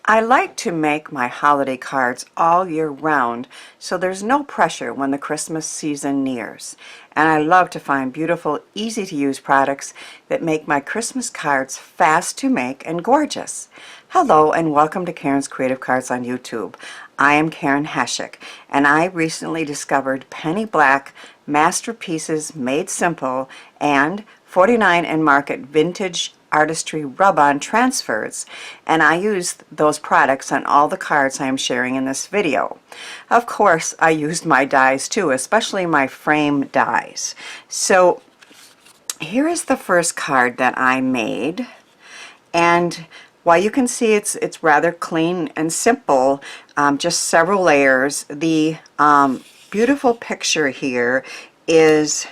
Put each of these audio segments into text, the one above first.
I like to make my holiday cards all year round, so there's no pressure when the Christmas season nears. And I love to find beautiful, easy to use products that make my Christmas cards fast to make and gorgeous. Hello and welcome to Karen's Creative Cards on YouTube. I am Karen Heshik, and I recently discovered penny black masterpieces made simple and 49 and market vintage Artistry rub-on transfers, and I used those products on all the cards I am sharing in this video. Of course, I used my dies too, especially my frame dies. So here is the first card that I made, and while you can see it's rather clean and simple, just several layers, the beautiful picture here is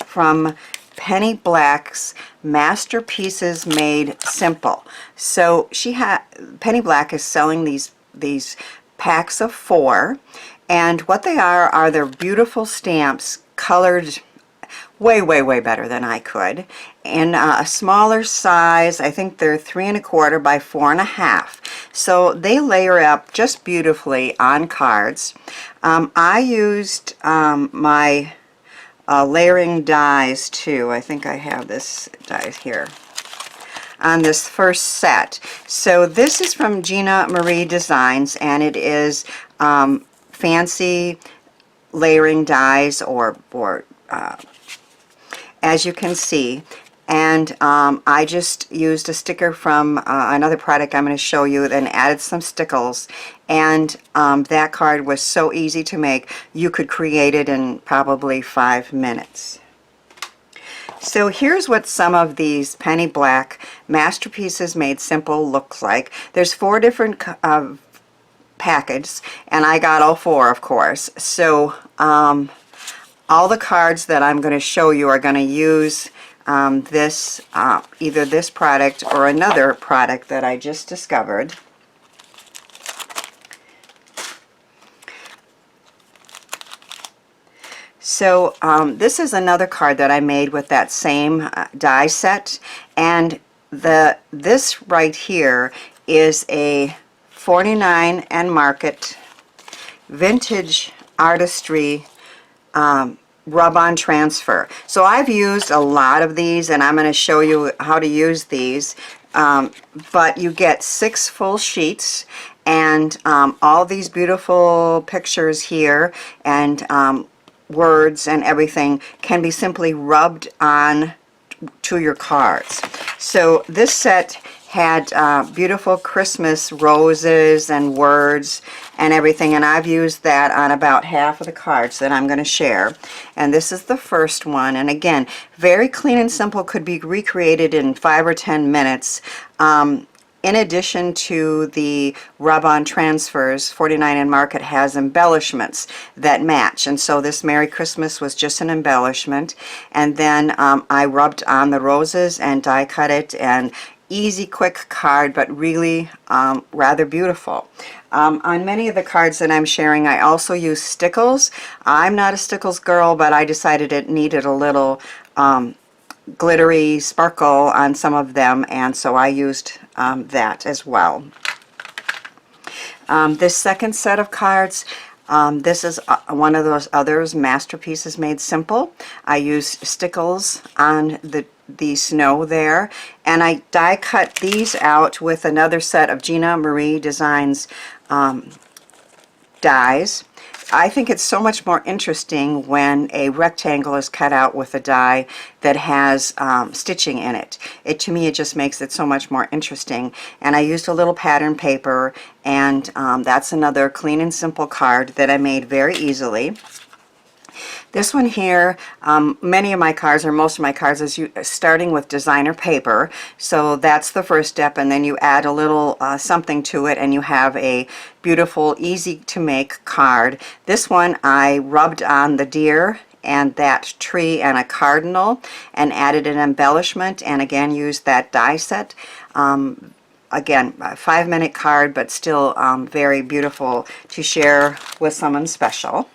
from Penny Black's Masterpieces Made Simple. So Penny Black is selling these packs of 4, and what they are their beautiful stamps colored way better than I could, in a smaller size. I think they're 3 1/4 by 4 1/2. So they layer up just beautifully on cards. I used my layering dies too. I think I have this dies here on this first set. So this is from Gina Marie Designs, and it is fancy layering dies, or as you can see. And I just used a sticker from another product I'm going to show you, then added some Stickles, and that card was so easy to make. You could create it in probably 5 minutes. So here's what some of these Penny Black Masterpieces Made Simple looks like. There's 4 different packages, and I got all 4, of course. So all the cards that I'm going to show you are going to use either this product or another product that I just discovered. So this is another card that I made with that same die set, and this right here is a 49 and market vintage Artistry rub-on transfer. So I've used a lot of these, and I'm going to show you how to use these, but you get 6 full sheets, and all these beautiful pictures here and words and everything can be simply rubbed on to your cards. So this set had beautiful Christmas roses and words and everything, and I've used that on about half of the cards that I'm going to share. And this is the first one, and again, very clean and simple, could be recreated in 5 or 10 minutes. In addition to the rub-on transfers, 49 and Market has embellishments that match, and so this Merry Christmas was just an embellishment. And then I rubbed on the roses and die cut it, and easy, quick card, but really rather beautiful. On many of the cards that I'm sharing, I also use Stickles. I'm not a Stickles girl, but I decided it needed a little glittery sparkle on some of them, and so I used that as well. This second set of cards, this is one of those others, Masterpieces Made Simple. I used Stickles on the snow there, and I die cut these out with another set of Gina Marie Designs dies. I think it's so much more interesting when a rectangle is cut out with a die that has stitching in it. To me, it just makes it so much more interesting. And I used a little pattern paper, and that's another clean and simple card that I made very easily. This one here, many of my cards, or most of my cards, is starting with designer paper. So that's the first step, and then you add a little something to it, and you have a beautiful, easy to make card. This one I rubbed on the deer and that tree and a cardinal, and added an embellishment, and again used that die set. Again, a 5-minute card, but still very beautiful to share with someone special.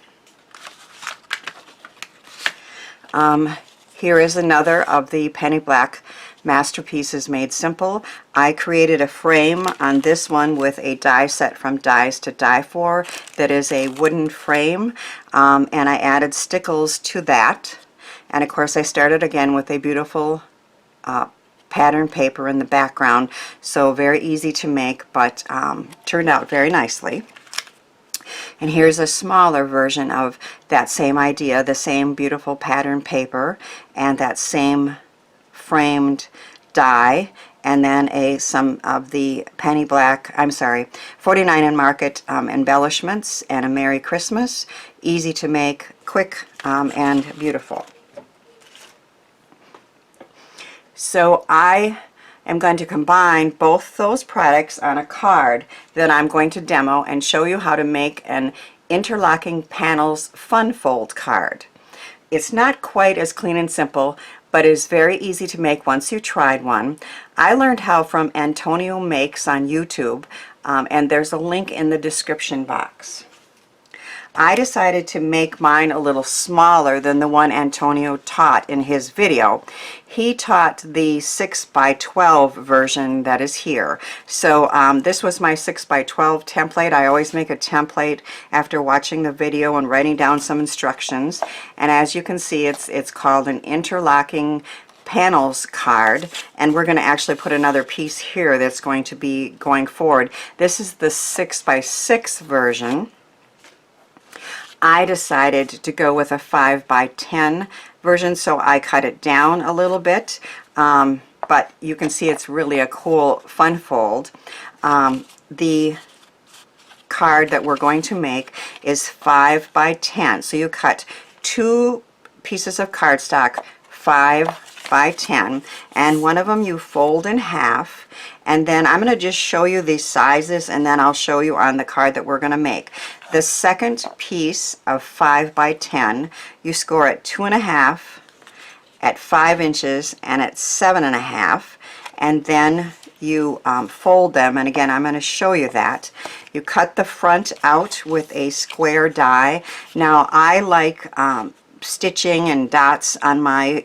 Here is another of the Penny Black Masterpieces Made Simple. I created a frame on this one with a die set from Dies to Die For that is a wooden frame, and I added Stickles to that. And of course I started again with a beautiful pattern paper in the background, so very easy to make, but turned out very nicely. And here's a smaller version of that same idea, the same beautiful pattern paper and that same framed die, and then some of the penny black, 49 and Market embellishments, and a Merry Christmas. Easy to make, quick, and beautiful. So I am going to combine both those products on a card that I'm going to demo and show you how to make an interlocking panels fun fold card. It's not quite as clean and simple, but is very easy to make once you tried one. I learned how from AntonioMakes on YouTube, and there's a link in the description box. I decided to make mine a little smaller than the one Antonio taught in his video. He taught the 6x12 version that is here. So this was my 6x12 template. I always make a template after watching the video and writing down some instructions. And as you can see, it's called an interlocking panels card, and we're going to actually put another piece here that's going to be going forward. This is the 6x6 version. I decided to go with a 5x10 version, so I cut it down a little bit, but you can see it's really a cool fun fold. The card that we're going to make is 5x10, so you cut 2 pieces of cardstock 5x10, and one of them you fold in half, and then I'm going to just show you these sizes, and then I'll show you on the card that we're going to make. The second piece of 5x10 you score at 2.5, at 5 inches, and at 7.5, and then you fold them, and again I'm going to show you that. You cut the front out with a square die. Now I like stitching and dots on my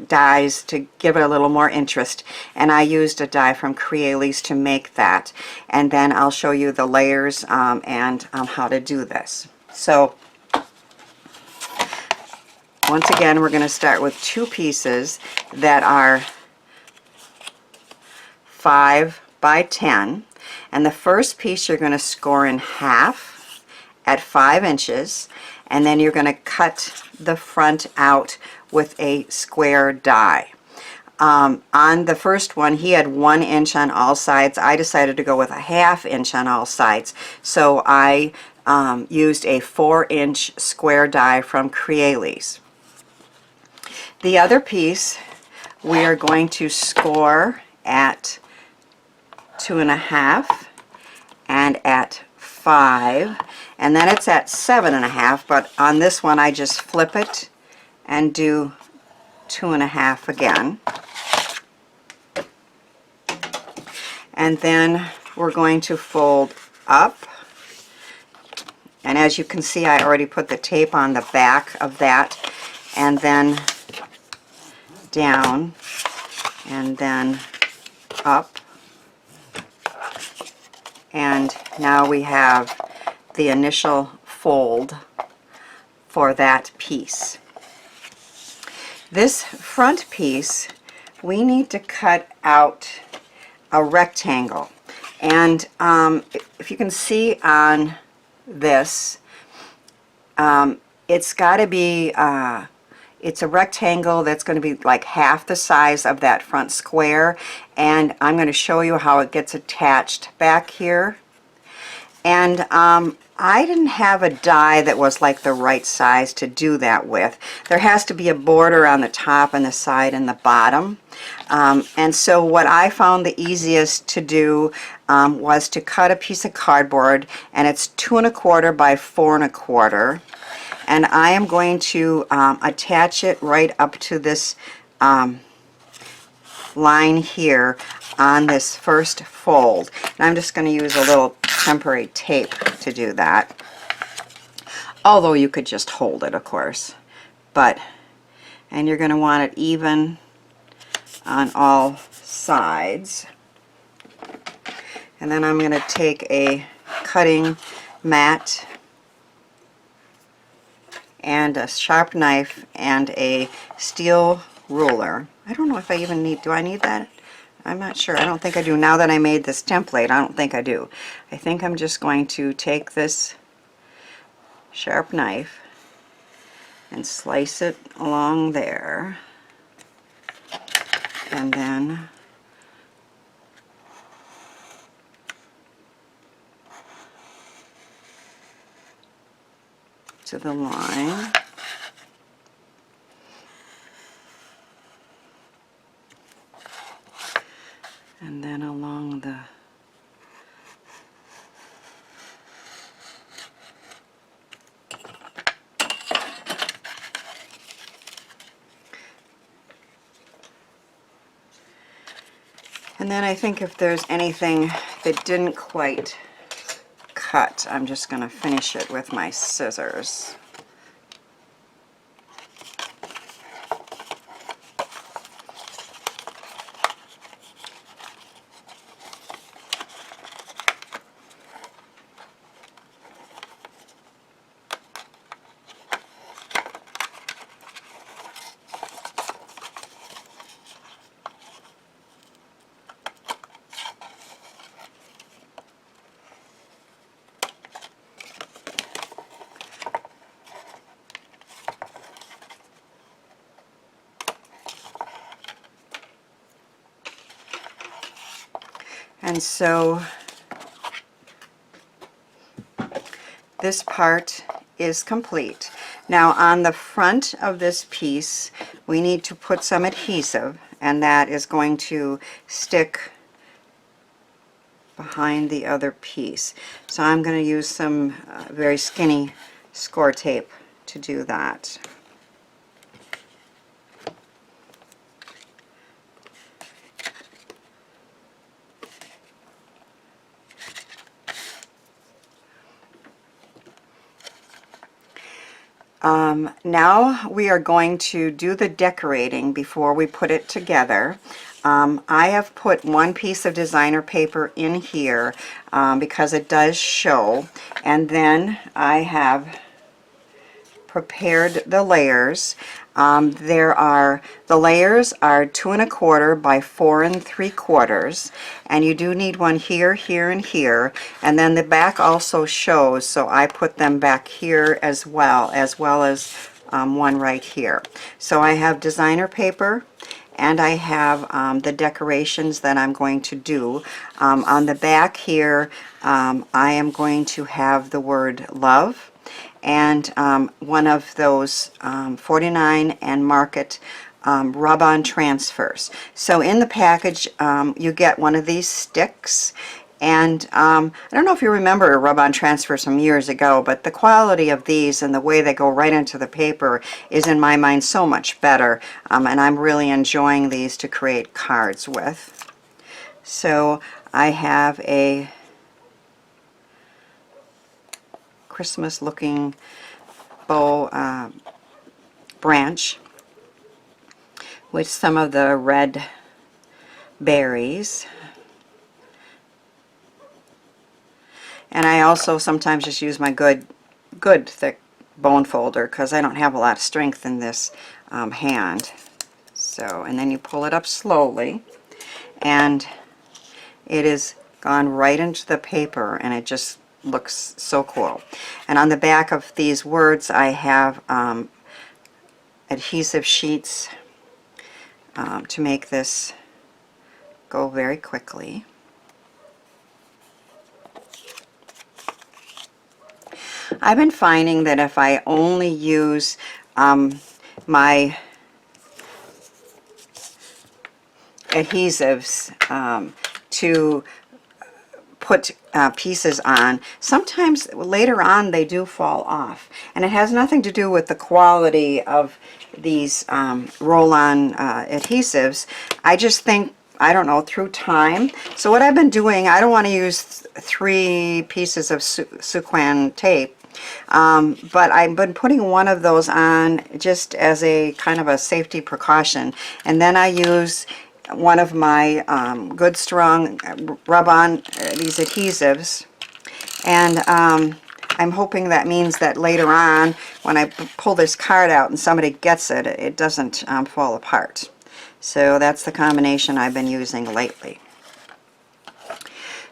dies to give it a little more interest, and I used a die from Kreative to make that, and then I'll show you the layers and how to do this. So once again we're going to start with 2 pieces that are 5x10, and the first piece you're going to score in half at 5 inches, and then you're going to cut the front out with a square die. On the first one he had 1 inch on all sides. I decided to go with a 1/2 inch on all sides, so I used a 4-inch square die from Kreative. The other piece we are going to score at 2.5 and at 5, and then it's at 7.5, but on this one I just flip it and do 2.5 again. And then we're going to fold up, and as you can see I already put the tape on the back of that, and then down, and then up, and now we have the initial fold for that piece. This front piece we need to cut out a rectangle, and if you can see on this, it's got to be it's a rectangle that's going to be like half the size of that front square, and I'm going to show you how it gets attached back here. And I didn't have a die that was like the right size to do that with. There has to be a border on the top and the side and the bottom. And so what I found the easiest to do was to cut a piece of cardboard, and it's 2 1/4 by 4 1/4. And I am going to attach it right up to this line here on this first fold. And I'm just going to use a little temporary tape to do that, although you could just hold it, of course. And you're going to want it even on all sides. And then I'm going to take a cutting mat and a sharp knife and a steel ruler. I don't know if I even need, do I need that? I'm not sure. I don't think I do. Now that I made this template, I don't think I do. I think I'm just going to take this sharp knife and slice it along there, and then to the line. And then along the and then I think if there's anything that didn't quite cut, I'm just going to finish it with my scissors. And so this part is complete. Now on the front of this piece we need to put some adhesive, and that is going to stick behind the other piece. So I'm going to use some very skinny score tape to do that. Now we are going to do the decorating before we put it together. I have put one piece of designer paper in here because it does show, and then I have prepared the layers. The layers are 2 1/4 by 4 3/4, and you do need one here, here, and here, and then the back also shows, so I put them back here as well as one right here. So I have designer paper, and I have the decorations that I'm going to do. On the back here I am going to have the word love, and one of those 49 and Market rub-on transfers. So in the package you get one of these sticks, and I don't know if you remember rub-on transfers from years ago, but the quality of these and the way they go right into the paper is in my mind so much better, and I'm really enjoying these to create cards with. So I have a Christmas looking bow branch with some of the red berries, and I also sometimes just use my good thick bone folder because I don't have a lot of strength in this hand. So, and then you pull it up slowly, and it is gone right into the paper, and it just looks so cool. And on the back of these words I have adhesive sheets to make this go very quickly. I've been finding that if I only use my adhesives to put pieces on, sometimes later on they do fall off, and it has nothing to do with the quality of these roll-on adhesives. I just think, I don't know, through time. So what I've been doing, I don't want to use 3 pieces of Suquan tape, but I've been putting one of those on just as a kind of a safety precaution, and then I use one of my good strong rub-on these adhesives, and I'm hoping that means that later on when I pull this card out and somebody gets it, it doesn't fall apart. So that's the combination I've been using lately.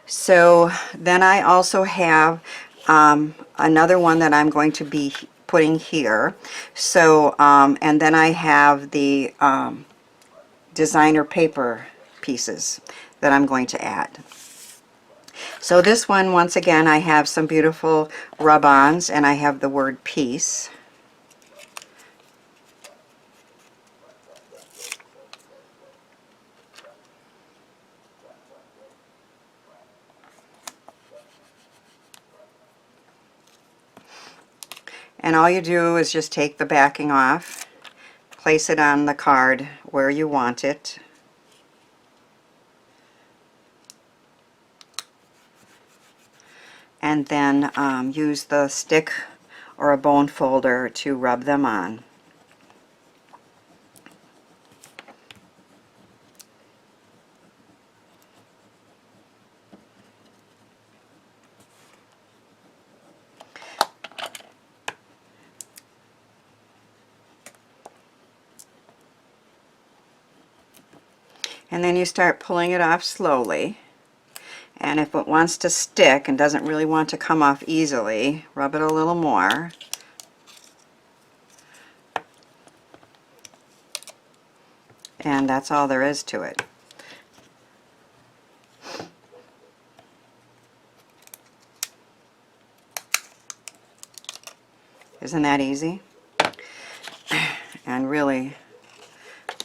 So then I also have another one that I'm going to be putting here. So and then I have the designer paper pieces that I'm going to add. So this one, once again, I have some beautiful rub-ons, and I have the word peace. And all you do is just take the backing off, place it on the card where you want it, and then use the stick or a bone folder to rub them on. And then you start pulling it off slowly. And if it wants to stick and doesn't really want to come off easily, rub it a little more. And that's all there is to it. Isn't that easy? And really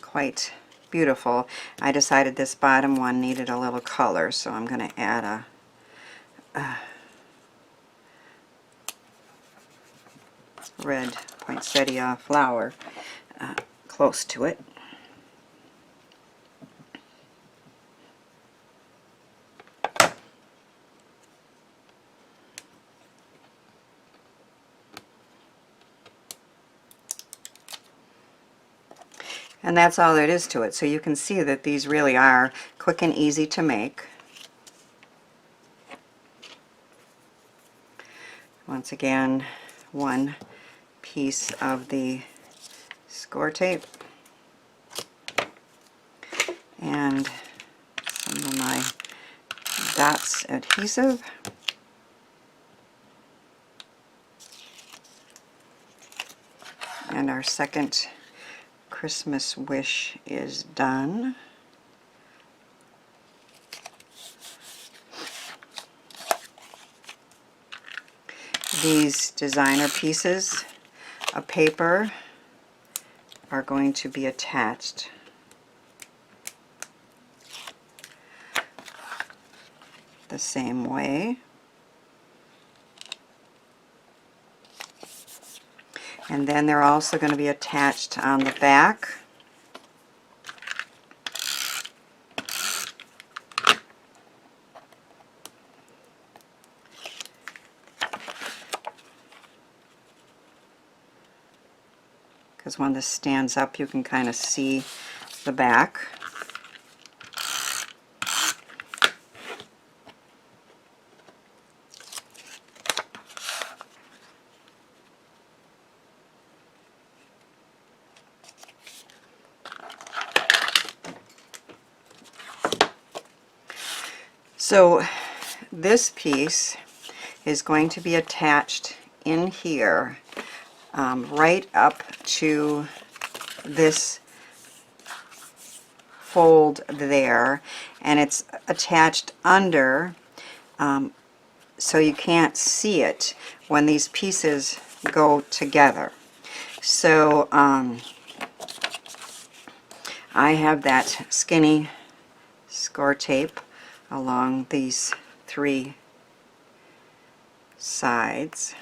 quite beautiful. I decided this bottom one needed a little color, so I'm going to add a red poinsettia flower close to it. And that's all there is to it. So you can see that these really are quick and easy to make. Once again, one piece of the score tape and some of my dots adhesive. And our second Christmas wish is done. These designer pieces of paper are going to be attached the same way. And then they're also going to be attached on the back. Because when this stands up, you can kind of see the back. So this piece is going to be attached in here right up to this fold there, and it's attached under so you can't see it when these pieces go together. So I have that skinny score tape along these three sides.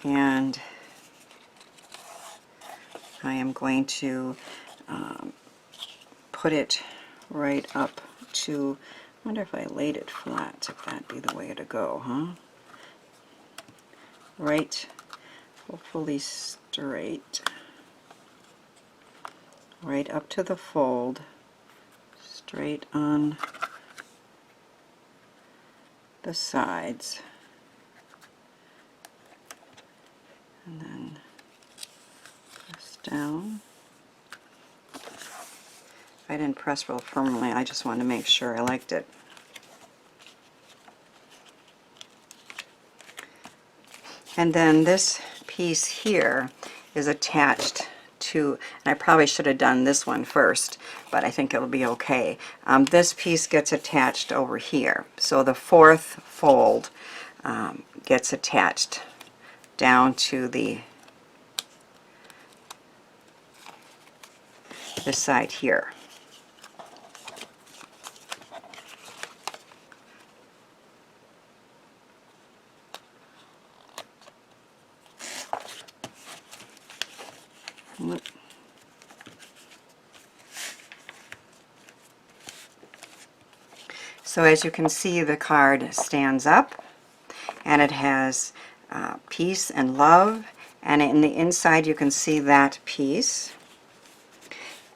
And I am going to put it right up to, I wonder if I laid it flat, if that'd be the way to go, huh? Right hopefully straight, right up to the fold, straight on the sides, and then press down. I didn't press real firmly, I just wanted to make sure I liked it. And then this piece here is attached to, and I probably should have done this one first, but I think it'll be okay. This piece gets attached over here. So the fourth fold gets attached down to this side here. So as you can see, the card stands up, and it has peace and love, and in the inside you can see that piece.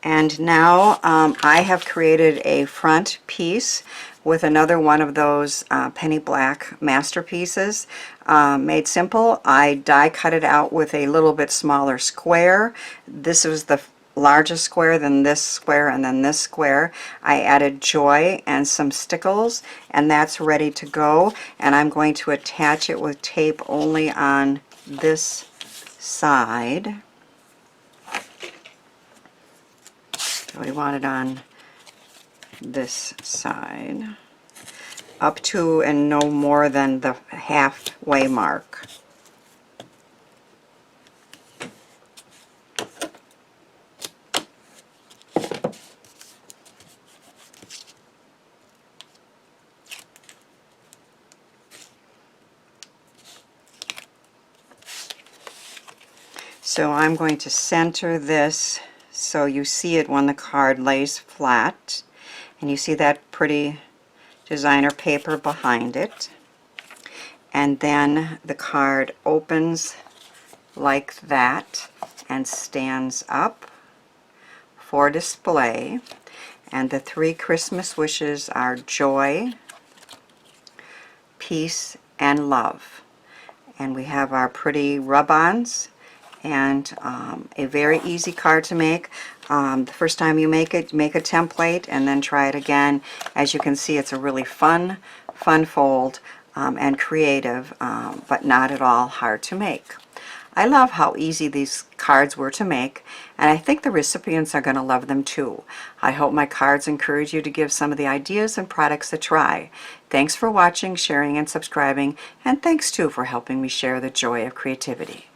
And now I have created a front piece with another one of those penny black masterpieces. Made simple, I die cut it out with a little bit smaller square. This was the largest square, then this square, and then this square. I added joy and some stickles, and that's ready to go. And I'm going to attach it with tape only on this side. So we want it on this side, up to and no more than the halfway mark. So I'm going to center this so you see it when the card lays flat, and you see that pretty designer paper behind it. And then the card opens like that and stands up for display. And the three Christmas wishes are joy, peace, and love. And we have our pretty rub-ons, and a very easy card to make. The first time you make it, make a template and then try it again. As you can see, it's a really fun fold and creative, but not at all hard to make. I love how easy these cards were to make, and I think the recipients are going to love them too. I hope my cards encourage you to give some of the ideas and products a try. Thanks for watching, sharing, and subscribing, and thanks too for helping me share the joy of creativity.